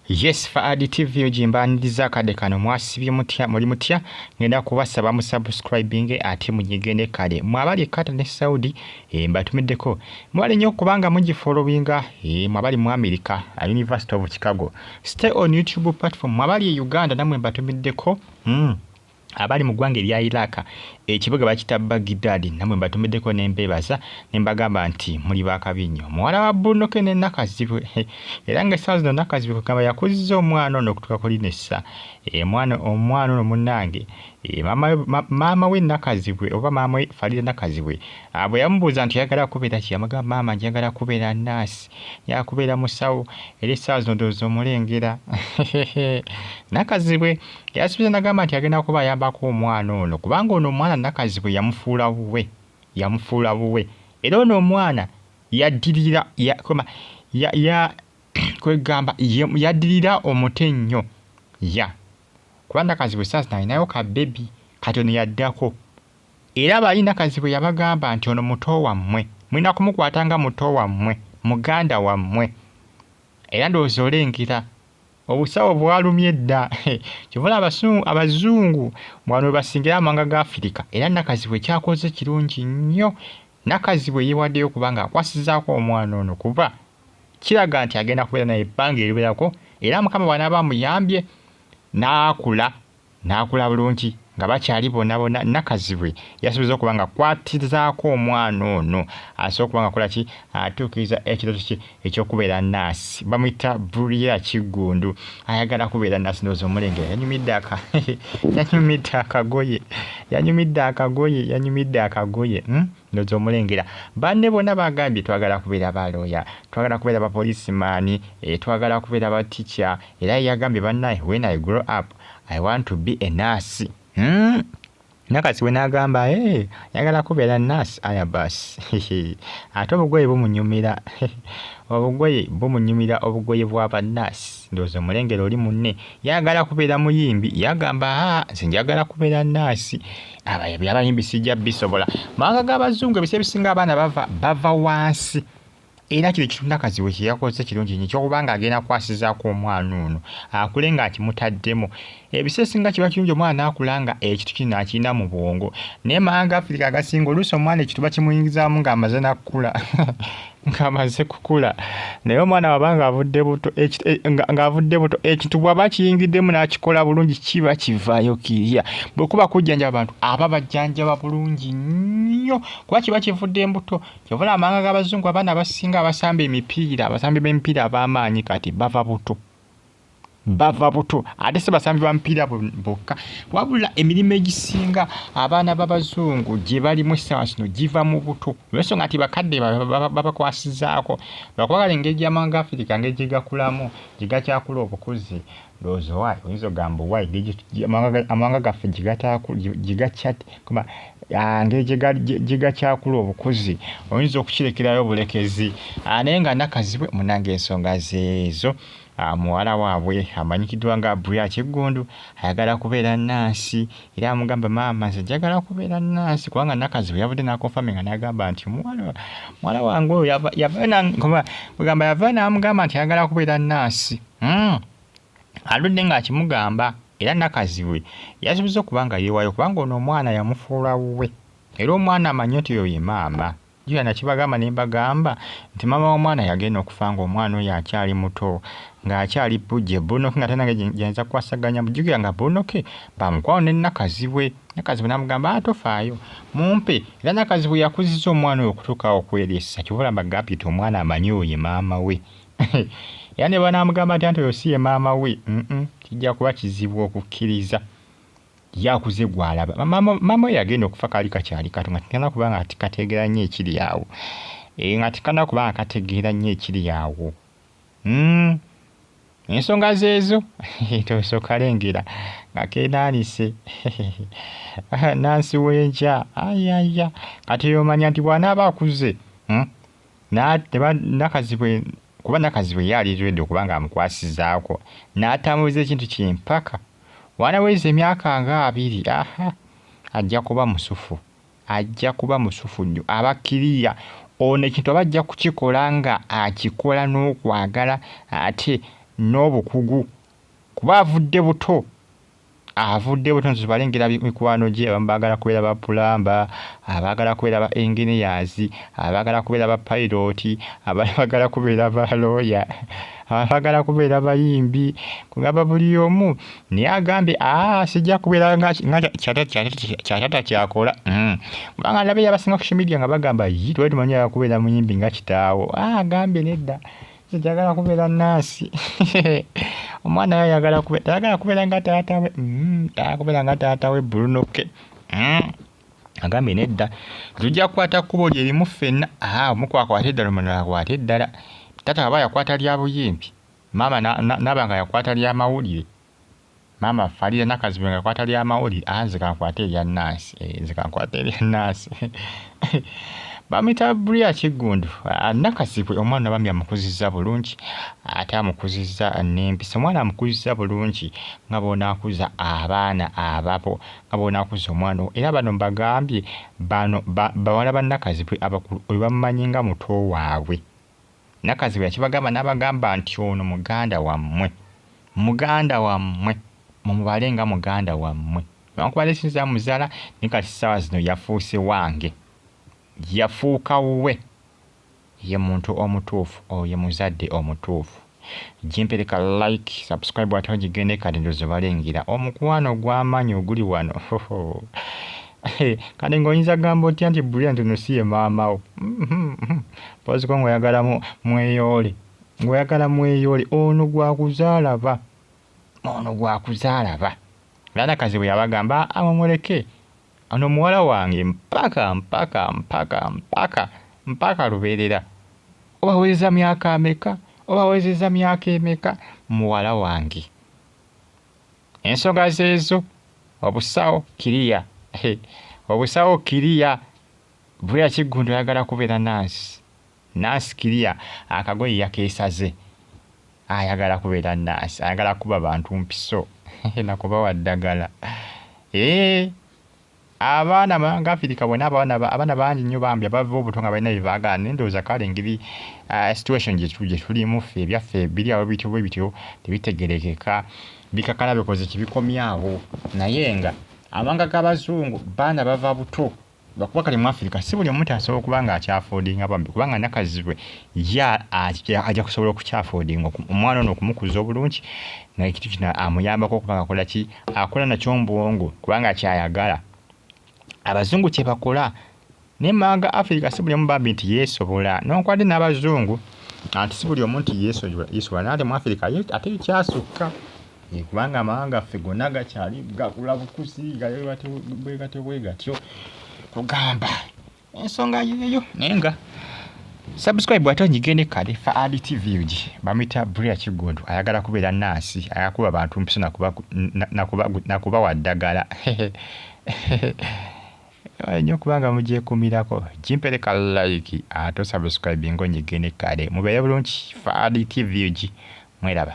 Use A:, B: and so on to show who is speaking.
A: Yes, Faadi TV ojimbaniriza kade kano mwasibye mutya muli mutya ngenda kubasaba mu subscribing ate munyigene kale mwabali kata ne Saudi mbatumiddeko mwali nnyo kubanga mugifollowinga mwabali mu America University of Chicago stay on YouTube platform mwabali Uganda namwe mbatumiddeko abali mu ggwanga erya Iraq ekibuga bakita Baghdad namwe mbatumiddeko nembebaza nembagamba nti muli bakabinyo muwala wa Bunoke ne nakazibwe era nga essaawa zino nakazibwe kugamba yakuzizza omwana ono okutuuka ku linessa omwana ono munnange maama we nakazibwe oba maama we Farida nakazibwe bwe yamubuuza nti yagala kubeera ki yamugamba maama njagala kubeera nnaasi yakubeera musawo era essaawa zino ndowooza omulengera nakazibwe yasuubiza nagamba nti agenda kuba ayambako omwana ono kubanga ono omwana nakazibwe yamufuula buwe era ono omwana yaddirira kwegamba yaddirira omutennyo kuba nakazibwe sasa alinayo ka bebi kati ono yaddako era bali nakazibwe yabagamba nti ono muto wammwe mulina kumukwata nga muto wammwe muganda wammwe era ndowooza olengera obusawo bwalumye dda kivula abazungu mwano we basingira amawanga ga Afirika era nakazibwe kyakoze kirungi nnyo nakazibwe yeewaddeyo kubanga akwasizzaako omwana ono kuba kiraga nti agenda kubeera naye ebbanga eriwerako era Mukama bw'anaaba amuyambye n'akula bulungi nga bakyali bonna nakazibwe yasuubiza okuba nga akwatirizaako omwana ono asobola okuba nga akola ki atuukiriza ekirooto kye ekyokubeera nnaasi bamuyita Bulia Kiggundu ayagala kubeera nnaasi ndowooza omulengera yanyumidde akagoye ndowooza omulengera banne bonna bagambye twagala kubeera balooya twagala kubeera bapolisimaani twagala kubeera batica era yagambye bannaye when I grow up I want to be a nurse. Nakazibwe n'agamba yagala kubeera nnaasi aya basi ate obugoye bumunyumira obugoye bw'abannaasi ndowooza omulengero oli munne yagala kubeera muyimbi yagamba nze njagala kubeera nnaasi abayimbi sijja bisobola mawanga g'abazungu ebisa ebisinga abaana bava wansi era kino kitu nakazibwe kye yakoze kirungi nnyo kyokubanga agenda kwasizaako omwana ono akule nga akimutaddemu ebisa ebisinga kiba kirungi omwana n'akula nga ekitu kino akirina mu bwongo naye mawanga Afirika agasinga oluusi omwana ekitu bakimuyingizaamu ng'amaze kukula naye omwana wabanga ng'avudde buto ekintu bw'aba kiyingiddemu n'akikola bulungi kiba kivaayo kirya bwe kuba kujjanjaba abantu aba bajjanjaba bulungi nnyo kuba kiba kivudde embuto kyovula amawanga g'abazungu abaana abasinga abasambi b'emipiira ab'amaanyi kati bava buto ate si basambi ba mipiira bokka wabula emirimu egisinga abaana b'abazungu gye balimu essaawa zino giva mu buto olw'ensonga nti bakadde babakwasizaako bakubagala engeri gy'amawanga Afirika engeri gye gakulamu gye gakyakula obukuzi ndowooza waayi oyinza ogamba waayi amawanga gaffe engeri gye gakyakula obukuzi oyinza okukirekerayo obulekezi naye nga nakazibwe munange ensonga zeezo muwala waabwe amanyikiddwa nga Bulia Kiggundu ayagala kubeera nnaasi era amugamba maama nze njagala kubeera nnaasi kubanga nakazibwe yavudde n'akonfirming nga n'agamba nti muwala wange oyo yava n'amugamba nti ayagala kubeera nnaasi aludde ng'akimugamba era nakazibwe yasuubiza okuba nga yeewaayo kubanga ono omwana yamufuula wuwe era omwana amanyi nti oyo ye maama jjuya nakibagamba ne mbagamba nti maama w'omwana yagenda okufa nga omwana oyo akyali muto ng'akyali bujje Bunoke nga tanange gyenza kukwasaganya bujjukira nga Bunoke bamukwawo ne nakazibwe n'amugamba tofaayo mumpe era nakazibwe yakuzizza omwana oyo okutuuka okweresa kivula mbagambye nti omwana amanyi oyo ye maama we era ne banaamugamba nti oyo si ye maama we kijja kuba kizibu okukkiriza yakuze gwalaba maama we yagenda okufa kaali kakyali kato nga tikana kuba nga kategeera nnyo ekiri awo nga tikana kuba nga kategeera nnyo ekiri awo ensonga zeezo tosokalengera nga keenaanise nansi w'enkya ayaya kati omanya nti bw'anaaba akuze nakazibwe kuba nakazibwe yaliridde okuba nga amukwasizaako n'atamubuza ekintu kimpaka wanaweza emyaka nga 2 ajja kuba musufu nnyo abakkiriya ono ekintu aba ajja kukikola nga akikola n'okwagala ate n'obukugu kuba avudde buto nti balengera mikwano gye abamu baagala kubeera ba pulamba abaagala kubeera ba engineers abaagala kubeera ba pilot abaagala kubeera ba lawyer abaagala kubeera bayimbi kugamba buli omu naye agambye sijja kubeera nga kyatata kyakola kubanga ndabe yabasinga ku social media nga bagamba twali tumanyi kubeera muyimbi nga kitaawo agambye nedda sijagala kubeera nnaasi omwana we tayagala kubeera nga taata we kubeera nga taata we Brunoke agambye nedda tujja kukwata kkubo lye limu ffenna omukwakwata eddala omulala akwata eddala taata aba yakwata lya buyimbi maama nabanga yakwata lya mawulire maama Farida Nakazibu nga yakwata lya mawulire nze kankwata erya nnaasi bamita Bria Kiggundu Nakazibwe omwana bambi amukuzizza bulungi ate amukuzizza n'empisa omwana amukuzizza bulungi nga bw'onaakuza abaana abapo nga bw'onaakuza omwana era bano mbagambye bawala ba Nakazibwe abakulu oyo bamumanyi nga muto waabwe Nakazibwe yakibagamba n'abagamba nti ono muganda wammwe mumubale nga muganda wammwe newankubadde sinza muzaala naye kati ssaawa zino yafuuse wange yafuuka we ye muntu omutuufu ye muzadde omutuufu jimpereka like subscribe ate ogigende kati ndozo balengera omukwano gw'amaanyi oguli wano kati ng'oyinza gamba otya nti Brilliant ono si ye maamawo poziko ng'oyagala mweyoole ono gwakuzaala era Nakazibwe yabagamba amumuleke ano muwala wange mpaka lubeerera obawezeza myaka emeka muwala wange ensonga zeezo obusawo kiriya Bria Kiggundu ayagala kubeera nansi kiriya akagoye yakeesaze ayagala kubeera nansi ayagala kuba bantu mpiso nakubawa ddagala abaana nga Afirika bwena abaana bangi nnyo bambi abava obuto nga balina bye baagala nendowooza kale engeri situation gye tulimu ffe ebyaffe biri awo bityo tebitegerekeka bikakala bikoze kibikomyawo naye nga amanga g'abazungu baana bava buto bakuba kale mu Afirika si buli omuntu asobola okuba nga akyafoodinga bambi kubanga Nakazibwe ajja kusobola okukyafoodinga omwana ono okumukuza obulungi naye ekintu kino amuyambako okuba nga akola nakyo mbwongo kubanga kyayagala abazungu kye bakola naye manga Afirika si buli omu bambi nti yeesobola n'onkwadde n'abazungu anti si buli omu nti yeesobola naate mu Afirika ate kyasukka kubanga amawanga ffe gonna gakyali gakula bukusi bwe gatyo kugamba ensonga yeeyo naye nga subscribe ate onyigende kale fa ADTV bamuyita Bria Kiggundu ayagala kubeera nansi ayakuba bantu mpiso nakubawa ddagala nnyo kubanga mugyekumirako jimpereka like ate subscribe ng'onyigende kale mubeere bulungi fa ADTV mweraba